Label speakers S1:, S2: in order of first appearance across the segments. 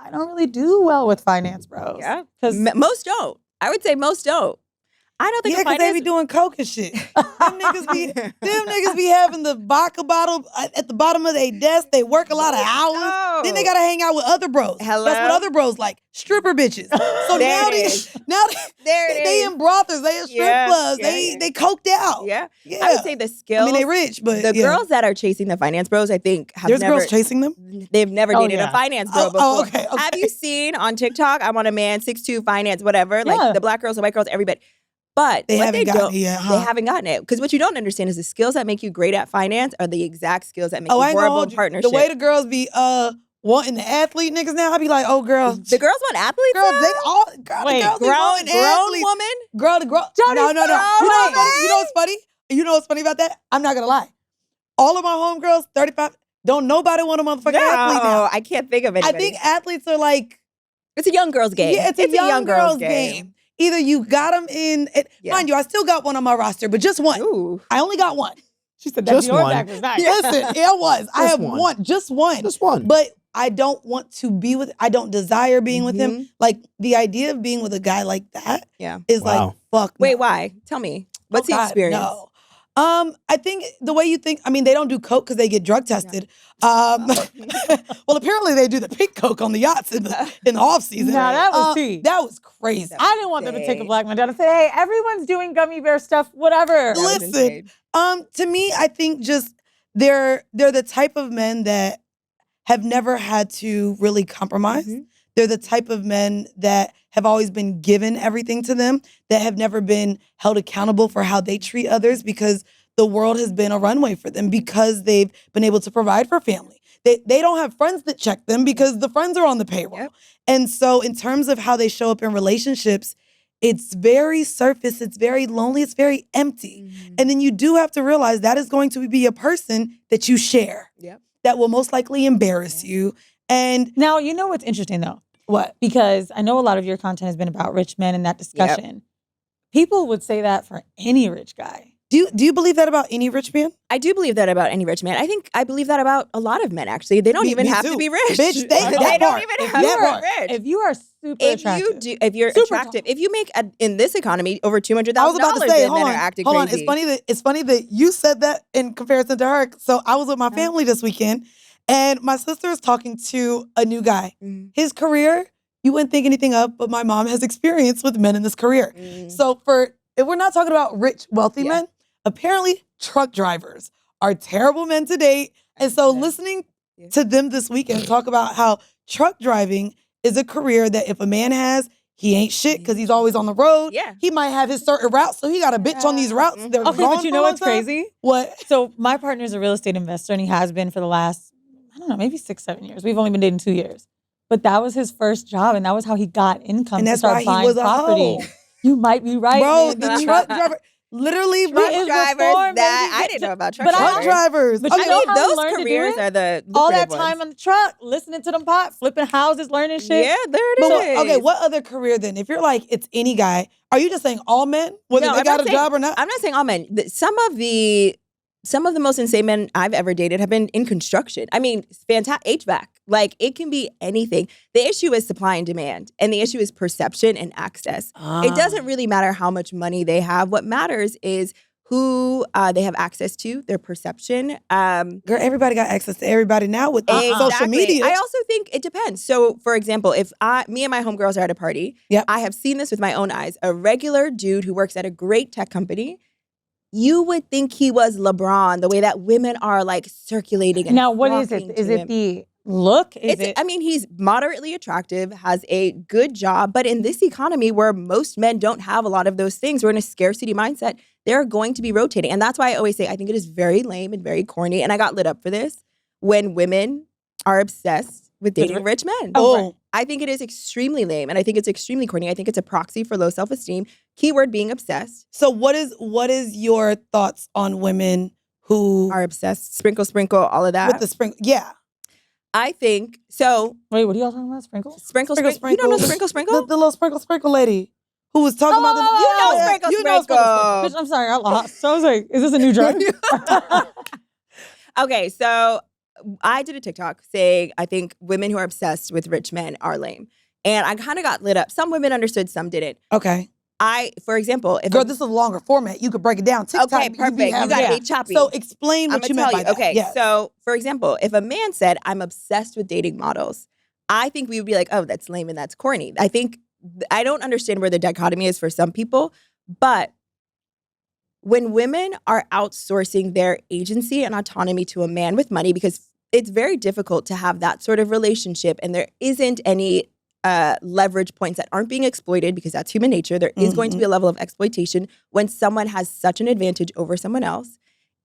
S1: I don't really do well with finance bros.
S2: Yeah.
S1: Because
S2: Most don't. I would say most don't. I don't think
S3: Yeah, because they be doing coke and shit. Them niggas be having the vodka bottle at the bottom of their desk. They work a lot of hours. Then they gotta hang out with other bros.
S2: Hello?
S3: That's what other bros like. Stripper bitches. So
S2: There
S3: now
S2: it is.
S3: they in brothels, they in strip clubs, they coked out.
S2: Yeah.
S3: Yeah.
S2: I would say the skills.
S3: I mean, they rich, but
S2: the girls that are chasing the finance bros, I think, have
S3: There's
S2: never.
S3: girls chasing them?
S2: They've never dated a finance bro before.
S3: Oh, okay.
S2: Have you seen on TikTok, I want a man, 6'2", finance, whatever, like the black girls, the white girls, everybody. But
S3: they
S2: what
S3: haven't gotten it yet, huh?
S2: They haven't gotten it. Because what you don't understand is the skills that make you great at finance are the exact skills that make you horrible in partnership.
S3: The way the girls be wanting the athlete niggas now, I be like, oh, girl.
S2: The girls want athletes
S3: Girl,
S2: now?
S3: they all, girl,
S2: Wait,
S3: the girls
S2: grown woman?
S3: Girl, the girl.
S1: Jodie's
S3: No. You know what's funny?
S2: grown.
S3: You know what's funny? You know what's funny about that? I'm not gonna lie. All of my homegirls, 35, don't nobody want a motherfucking athlete now.
S2: I can't think of anybody.
S3: I think athletes are like,
S2: it's a young girl's game.
S3: yeah, it's a young girl's game. Either you got them in, mind you, I still got one on my roster, but just one.
S2: Ooh.
S3: I only got one.
S1: she said
S4: Just
S1: that Dior
S4: one.
S1: bag was nice.
S3: Listen, it was. I have
S4: one.
S3: one, just one.
S4: Just one.
S3: But I don't want to be with, I don't desire being with him. Like, the idea of being with a guy like that is like, fuck
S2: Wait,
S3: no.
S2: why? Tell me. What's the
S3: God,
S2: experience?
S3: No. I think the way you think, I mean, they don't do coke because they get drug tested. Well, apparently they do the pink coke on the yachts in the off season.
S1: Nah, that was tea.
S3: That was crazy.
S1: I didn't want them to take a black man down and say, hey, everyone's doing gummy bear stuff, whatever.
S3: Listen, to me, I think just they're the type of men that have never had to really compromise. They're the type of men that have always been given everything to them, that have never been held accountable for how they treat others because the world has been a runway for them because they've been able to provide for family. They don't have friends that check them because the friends are on the payroll. Yep. And so in terms of how they show up in relationships, it's very surface, it's very lonely, it's very empty. And then you do have to realize that is going to be a person that you share.
S2: Yep.
S3: That will most likely embarrass you. And
S1: now, you know what's interesting though?
S3: What?
S1: Because I know a lot of your content has been about rich men and that discussion. Yep. People would say that for any rich guy.
S3: Do you believe that about any rich man?
S2: I do believe that about any rich man. I believe that about a lot of men, actually. They don't even have to be rich.
S3: Bitch, they don't even have
S2: to be rich.
S1: If you are super attractive.
S2: If you're attractive, if you make, in this economy, over $200,000, I was about to say,
S3: hold on. It's funny that you said that in comparison to her. So I was with my family this weekend, and my sister is talking to a new guy. His career, you wouldn't think anything of, but my mom has experience with men in this career. So if we're not talking about rich, wealthy men, apparently truck drivers are terrible men to date. And so listening to them this weekend talk about how truck driving is a career that if a man has, he ain't shit because he's always on the road.
S2: Yeah.
S3: He might have his certain routes, so he got a bitch on these routes.
S1: Okay, but you know what's crazy?
S3: What?
S1: So my partner is a real estate investor, and he has been for the last, I don't know, maybe 6-7 years. We've only been dating 2 years. But that was his first job, and that was how he got income
S3: And
S1: to
S3: that's
S1: start
S3: why he
S1: buying
S3: was a
S1: property.
S3: hoe.
S1: You might be right,
S3: Bro,
S1: baby.
S3: the truck driver, literally,
S2: Truck
S3: bro,
S2: drivers, I didn't know about truck
S3: truck drivers.
S1: But you know how
S2: those
S1: he learned to do
S2: careers
S1: it?
S2: are the
S1: all that
S2: lucrative
S1: time
S2: ones.
S1: on the truck, listening to them pot, flipping houses, learning shit.
S2: Yeah, there it
S3: But
S2: is.
S3: okay, what other career then? If you're like, it's any guy, are you just saying all men, whether
S2: No,
S3: they
S2: I'm
S3: got
S2: not
S3: a
S2: saying-
S3: job or not?
S2: I'm not saying all men. Some of the most insane men I've ever dated have been in construction. I mean, fantastic HVAC. Like, it can be anything. The issue is supply and demand, and the issue is perception and access. It doesn't really matter how much money they have. What matters is who they have access to, their perception.
S3: Girl, everybody got access to everybody now with social media.
S2: I also think it depends. So, for example, if me and my homegirls are at a party, I have seen this with my own eyes. A regular dude who works at a great tech company, you would think he was LeBron, the way that women are like circulating. And
S1: now, what is it? Is it the look?
S2: I mean, he's moderately attractive, has a good job, but in this economy where most men don't have a lot of those things, we're in a scarcity mindset, they're going to be rotating. And that's why I always say I think it is very lame and very corny. And I got lit up for this when women are obsessed with dating rich men.
S3: Oh.
S2: I think it is extremely lame, and I think it's extremely corny. I think it's a proxy for low self-esteem. Keyword being obsessed.
S3: So what is your thoughts on women who
S2: are obsessed? Sprinkle, sprinkle, all of that.
S3: With the sprinkle, yeah.
S2: I think so.
S1: Wait, what are y'all talking about? Sprinkle?
S2: Sprinkle, sprinkle. You don't know Sprinkle, Sprinkle?
S3: The little sprinkle lady who was talking about the.
S2: You know Sprinkle, Sprinkle.
S1: Bitch, I'm sorry, I lost. So I was like, is this a new drug?
S2: Okay, so I did a TikTok saying I think women who are obsessed with rich men are lame. And I kind of got lit up. Some women understood, some didn't.
S3: Okay.
S2: For example, if
S3: Girl, this is a longer format. You could break it down. TikTok,
S2: okay, perfect. You gotta be choppy.
S3: So explain what
S2: I'm
S3: you
S2: gonna
S3: meant
S2: tell
S3: by
S2: you.
S3: that.
S2: Okay,
S3: Yes.
S2: so for example, if a man said, I'm obsessed with dating models, I think we would be like, oh, that's lame and that's corny. I don't understand where the dichotomy is for some people, but when women are outsourcing their agency and autonomy to a man with money, because it's very difficult to have that sort of relationship and there isn't any leverage points that aren't being exploited because that's human nature. There is going to be a level of exploitation when someone has such an advantage over someone else.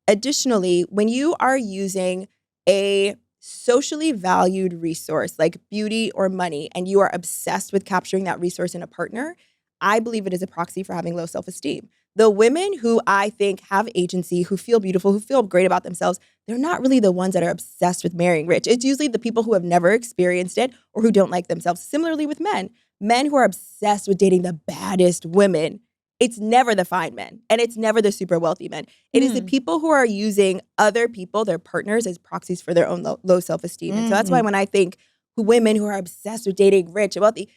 S2: Additionally, when you are using a socially valued resource like beauty or money and you are obsessed with capturing that resource in a partner, I believe it is a proxy for having low self-esteem. The women who I think have agency, who feel beautiful, who feel great about themselves, they're not really the ones that are obsessed with marrying rich. It's usually the people who have never experienced it or who don't like themselves. Similarly with men who are obsessed with dating the baddest women, it's never the fine men and it's never the super wealthy men. It is the people who are using other people, their partners, as proxies for their own low self-esteem. And so that's why when I think women who are obsessed with dating rich and wealthy,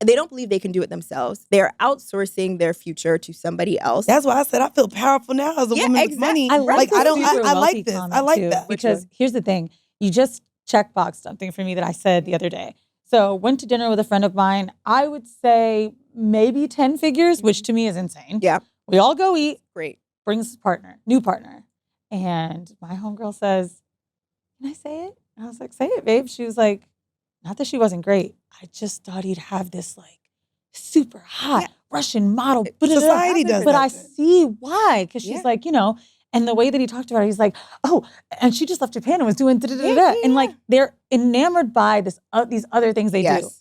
S2: they don't believe they can do it themselves. They are outsourcing their future to somebody else.
S3: That's why I said I feel powerful now as a woman with money.
S1: I like
S3: I don't.
S1: super
S3: I like
S1: wealthy
S3: this.
S1: comment
S3: I like
S1: too,
S3: that.
S1: because here's the thing: you just checkboxed something for me that I said the other day. So went to dinner with a friend of mine. I would say maybe 10 figures, which to me is insane.
S2: Yeah,
S1: we all go eat.
S2: Great.
S1: Brings new partner, and my homegirl says, "Can I say it?" And I was like, "Say it, babe." She was like, "Not that she wasn't great. I just thought he'd have this like super hot Russian model."
S3: Society does
S1: but
S3: that
S1: I
S3: then.
S1: see why, because she's like, and the way that he talked about her, he's like, "Oh, and she just left Japan and was doing da da da da," and like they're enamored by these other things they do.